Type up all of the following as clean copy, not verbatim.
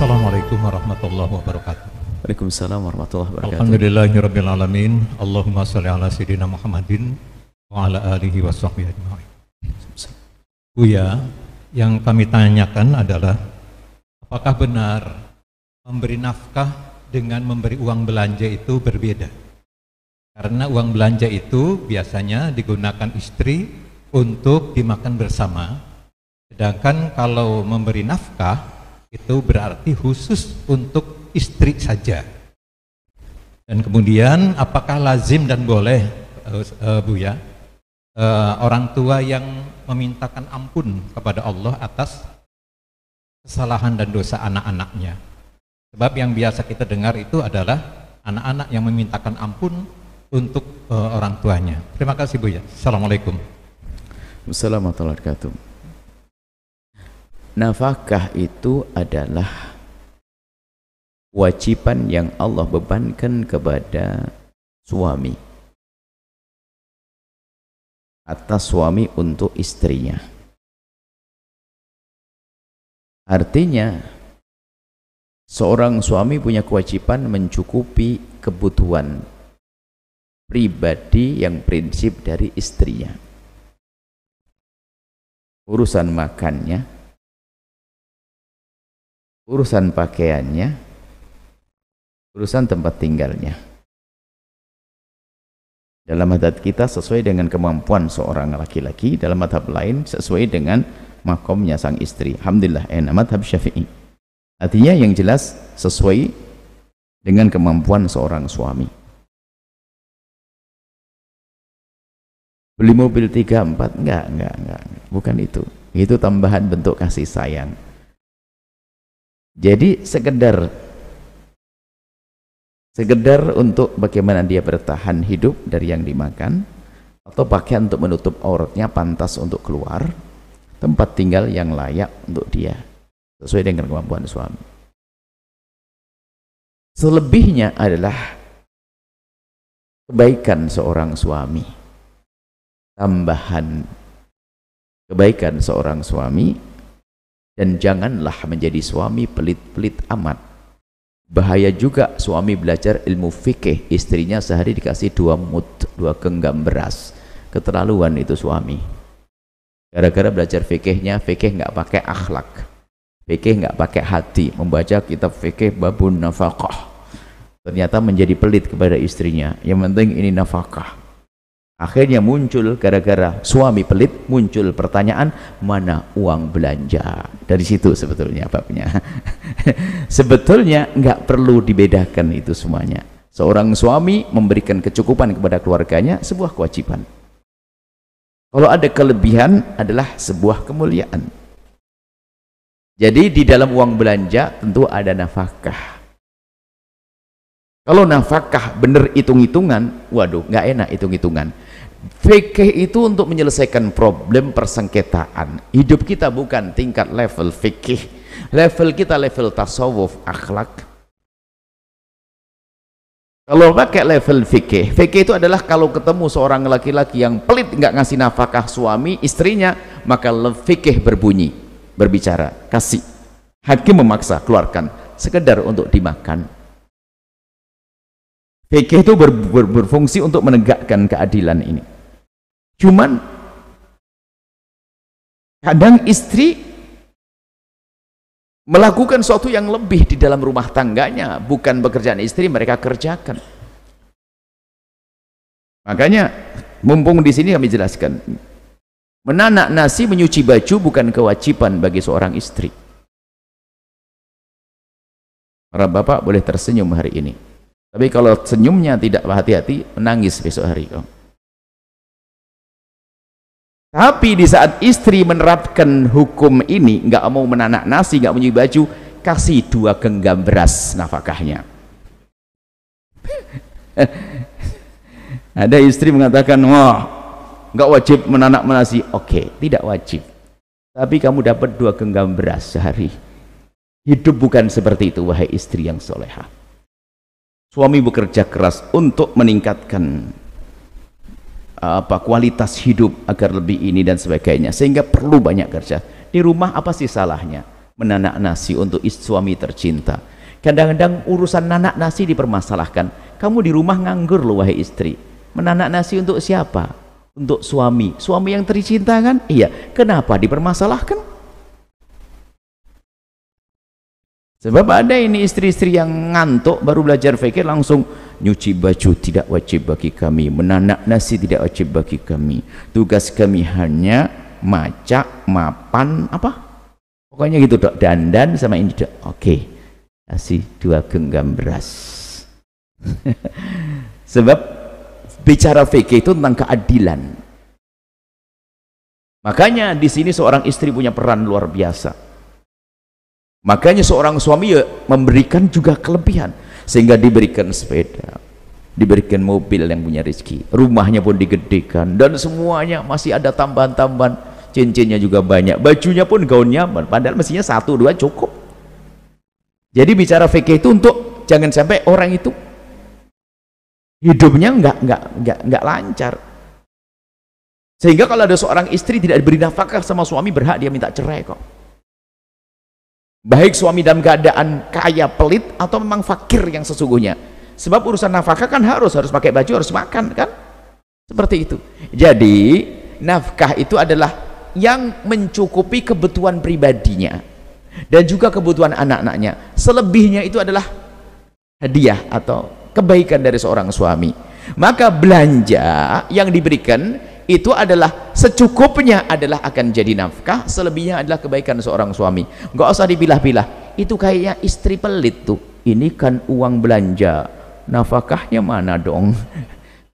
Assalamualaikum warahmatullahi wabarakatuh. Waalaikumsalam warahmatullahi wabarakatuh. Alhamdulillahirabbil alamin. Allahumma shalli ala sayyidina Muhammadin wa ala alihi washabbihi ajmain. Buya, yang kami tanyakan adalah apakah benar memberi nafkah dengan memberi uang belanja itu berbeda? Karena uang belanja itu biasanya digunakan istri untuk dimakan bersama, sedangkan kalau memberi nafkah itu berarti khusus untuk istri saja. Dan kemudian apakah lazim dan boleh Buya, orang tua yang memintakan ampun kepada Allah atas kesalahan dan dosa anak-anaknya? Sebab yang biasa kita dengar itu adalah anak-anak yang memintakan ampun untuk orang tuanya. Terima kasih Buya. Assalamualaikum. Assalamualaikum warahmatullahi wabarakatuh. Nafkah itu adalah kewajiban yang Allah bebankan kepada suami, atas suami untuk istrinya. Artinya seorang suami punya kewajiban mencukupi kebutuhan pribadi yang prinsip dari istrinya. Urusan makannya, urusan pakaiannya, urusan tempat tinggalnya. Dalam madhab kita sesuai dengan kemampuan seorang laki-laki, dalam madhab lain sesuai dengan makomnya sang istri. Alhamdulillah, madhab Syafi'i. Artinya yang jelas sesuai dengan kemampuan seorang suami. Beli mobil 3-4, enggak, bukan itu. Itu tambahan bentuk kasih sayang. Jadi sekedar untuk bagaimana dia bertahan hidup dari yang dimakan, atau pakaian untuk menutup auratnya pantas untuk keluar, tempat tinggal yang layak untuk dia sesuai dengan kemampuan suami. Selebihnya adalah kebaikan seorang suami, tambahan kebaikan seorang suami. Dan janganlah menjadi suami pelit-pelit amat. Bahaya juga suami belajar ilmu fikih, istrinya sehari dikasih 2 mud, 2 genggam beras. Keterlaluan itu suami. Gara-gara belajar fikihnya, fikih nggak pakai akhlak, fikih nggak pakai hati, membaca kitab fikih babun nafkah, ternyata menjadi pelit kepada istrinya. Yang penting ini nafkah. Akhirnya muncul, gara-gara suami pelit, muncul pertanyaan, mana uang belanja? Dari situ sebetulnya babnya. Sebetulnya nggak perlu dibedakan itu semuanya. Seorang suami memberikan kecukupan kepada keluarganya sebuah kewajiban. Kalau ada kelebihan adalah sebuah kemuliaan. Jadi di dalam uang belanja tentu ada nafkah. Kalau nafkah bener hitung-hitungan, waduh nggak enak hitung-hitungan. Fikih itu untuk menyelesaikan problem persengketaan. Hidup kita bukan tingkat level fikih, level kita level tasawuf, akhlak. Kalau pakai level fikih, fikih itu adalah kalau ketemu seorang laki-laki yang pelit nggak ngasih nafkah suami istrinya, maka fikih berbunyi, berbicara, kasih. Hakim memaksa keluarkan, sekedar untuk dimakan. Fikih itu berfungsi untuk menegakkan keadilan ini. Cuman kadang istri melakukan sesuatu yang lebih di dalam rumah tangganya, bukan pekerjaan istri mereka kerjakan. Makanya mumpung di sini kami jelaskan, menanak nasi, menyuci baju bukan kewajiban bagi seorang istri. Para bapak boleh tersenyum hari ini, tapi kalau senyumnya tidak hati-hati, menangis besok hari kau. Tapi di saat istri menerapkan hukum ini, nggak mau menanak nasi, nggak menyuci baju, kasih 2 genggam beras nafkahnya. Ada istri mengatakan, wah, nggak wajib menanak nasi. Oke, tidak wajib. Tapi kamu dapat 2 genggam beras sehari. Hidup bukan seperti itu, wahai istri yang solehah. Suami bekerja keras untuk meningkatkan kualitas hidup agar lebih ini dan sebagainya, sehingga perlu banyak kerja. Di rumah apa sih salahnya menanak nasi untuk suami tercinta. Kadang-kadang urusan nanak nasi dipermasalahkan. Kamu di rumah nganggur loh wahai istri, menanak nasi untuk siapa? Untuk suami yang tercinta kan? Iya, kenapa dipermasalahkan? Sebab ada ini istri-istri yang ngantuk baru belajar fikih langsung nyuci baju tidak wajib bagi kami, menanak nasi tidak wajib bagi kami, tugas kami hanya macak, mapan, apa? Pokoknya gitu dok, dandan sama ini dok. Oke, kasih 2 genggam beras. Sebab bicara fikih itu tentang keadilan. Makanya di sini seorang istri punya peran luar biasa. Makanya seorang suami ya memberikan juga kelebihan, sehingga diberikan sepeda, diberikan mobil yang punya rezeki, rumahnya pun digedekan, dan semuanya masih ada tambahan-tambahan, cincinnya juga banyak, bajunya pun gaunnya, padahal mestinya 1-2 cukup. Jadi bicara fikih itu untuk jangan sampai orang itu hidupnya nggak lancar, sehingga kalau ada seorang istri tidak diberi nafkah sama suami, berhak dia minta cerai kok. Baik suami dalam keadaan kaya pelit atau memang fakir yang sesungguhnya. Sebab urusan nafkah kan harus pakai baju, harus makan kan, seperti itu. Jadi nafkah itu adalah yang mencukupi kebutuhan pribadinya dan juga kebutuhan anak-anaknya. Selebihnya itu adalah hadiah atau kebaikan dari seorang suami. Maka belanja yang diberikan itu adalah secukupnya, adalah akan jadi nafkah, selebihnya adalah kebaikan seorang suami. Nggak usah dipilah-pilah, itu kayaknya istri pelit tuh, ini kan uang belanja, nafkahnya mana dong?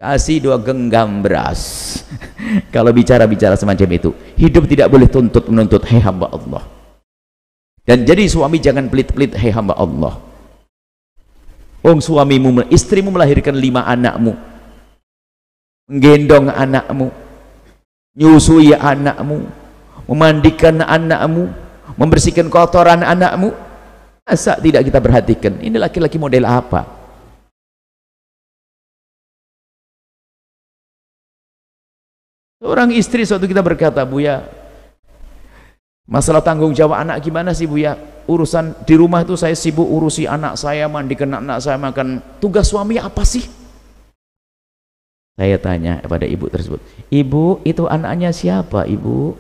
Kasih 2 genggam beras. Kalau bicara-bicara semacam itu, hidup tidak boleh menuntut, hei hamba Allah. Dan jadi suami jangan pelit-pelit, hei hamba Allah. Suamimu, istrimu melahirkan 5 anakmu, menggendong anakmu, nyusui anakmu, memandikan anakmu, membersihkan kotoran anakmu. Masa tidak kita perhatikan? Ini laki-laki model apa? Seorang istri suatu kita berkata, Buya, masalah tanggung jawab anak gimana sih Buya? Urusan di rumah itu saya sibuk urusi anak saya, mandikan anak saya, makan. Tugas suami apa sih? Saya tanya kepada ibu tersebut, ibu itu anaknya siapa ibu?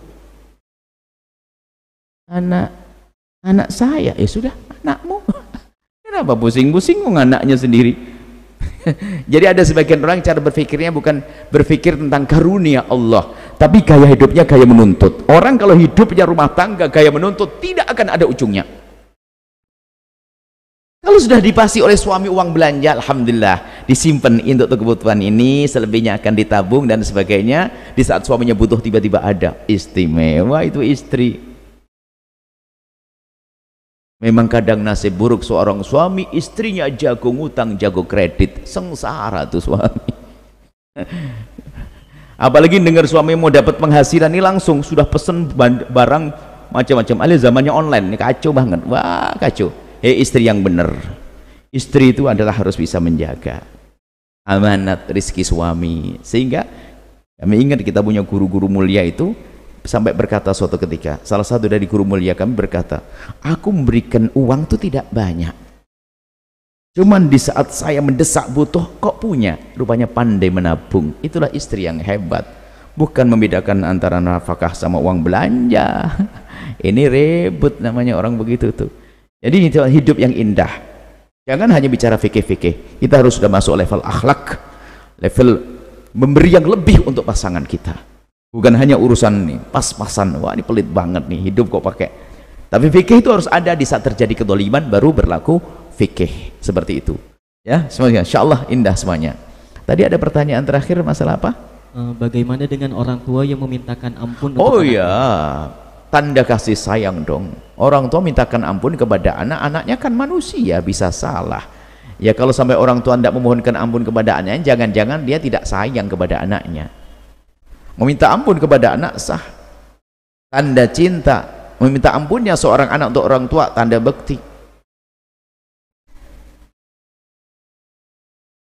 Anak saya. Ya sudah, anakmu. Kenapa pusing-pusing anaknya sendiri? Jadi ada sebagian orang cara berpikirnya bukan berpikir tentang karunia Allah, tapi gaya hidupnya gaya menuntut. Orang kalau hidupnya rumah tangga gaya menuntut, tidak akan ada ujungnya. Kalau sudah dipasih oleh suami uang belanja, alhamdulillah, disimpan untuk kebutuhan ini, selebihnya akan ditabung dan sebagainya. Di saat suaminya butuh tiba-tiba ada, istimewa itu istri. Memang kadang nasib buruk seorang suami, istrinya jago ngutang, jago kredit, sengsara tuh suami. Apalagi dengar suami mau dapat penghasilan ini langsung sudah pesen barang macam-macam. Alias zamannya online, ini kacau banget. Wah kacau. Istri yang benar, istri itu adalah harus bisa menjaga amanat rezeki suami. Sehingga kami ingat kita punya guru-guru mulia itu sampai berkata suatu ketika, salah satu dari guru mulia kami berkata, aku memberikan uang itu tidak banyak, cuman di saat saya mendesak butuh kok punya. Rupanya pandai menabung. Itulah istri yang hebat, bukan membedakan antara nafkah sama uang belanja. Ini ribut namanya orang begitu tuh. Jadi itu hidup yang indah. Jangan hanya bicara fikih-fikih, kita harus sudah masuk level akhlak, level memberi yang lebih untuk pasangan kita. Bukan hanya urusan nih pas-pasan, wah ini pelit banget nih hidup kok pakai. Tapi fikih itu harus ada di saat terjadi kedoliman, baru berlaku fikih seperti itu. Ya, semuanya insyaallah indah semuanya. Tadi ada pertanyaan terakhir, masalah apa? Bagaimana dengan orang tua yang memintakan ampun? Oh ya, tanda kasih sayang dong. Orang tua mintakan ampun kepada anak, anaknya kan manusia, bisa salah. Ya kalau sampai orang tua tidak memohonkan ampun kepada anaknya, jangan-jangan dia tidak sayang kepada anaknya. Meminta ampun kepada anak sah, tanda cinta. Meminta ampunnya seorang anak untuk orang tua, tanda bekti.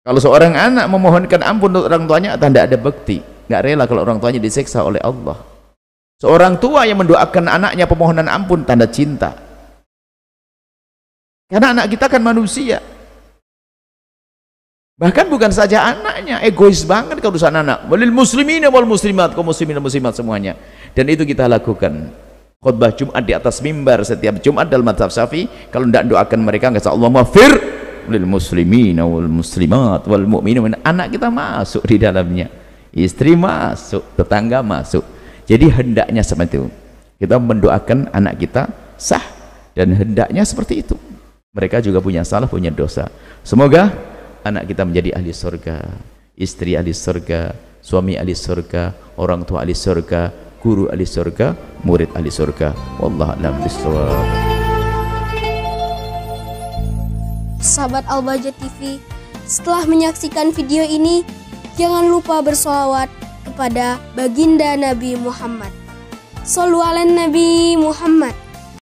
Kalau seorang anak memohonkan ampun untuk orang tuanya, tanda ada bekti, nggak rela kalau orang tuanya disiksa oleh Allah. Seorang tua yang mendoakan anaknya pemohonan ampun, tanda cinta. Karena anak kita kan manusia. Bahkan bukan saja anaknya, egois banget kalau urusan anak. Walil muslimin wal muslimat, kaum muslimin dan muslimat semuanya. Dan itu kita lakukan. Khutbah Jumat di atas mimbar setiap Jumat dalam mazhab Syafi'i, kalau tidak doakan mereka enggak Allah maghfir lil muslimin wal muslimat wal mu'minin, anak kita masuk di dalamnya, istri masuk, tetangga masuk. Jadi hendaknya seperti itu. Kita mendoakan anak kita sah, dan hendaknya seperti itu. Mereka juga punya salah, punya dosa. Semoga anak kita menjadi ahli surga, istri ahli surga, suami ahli surga, orang tua ahli surga, guru ahli surga, murid ahli surga. Wallahu a'lam bishawab. Sahabat Al-Bahjah TV, setelah menyaksikan video ini, jangan lupa bersolawat kepada baginda Nabi Muhammad. Shollu ala Nabi Muhammad.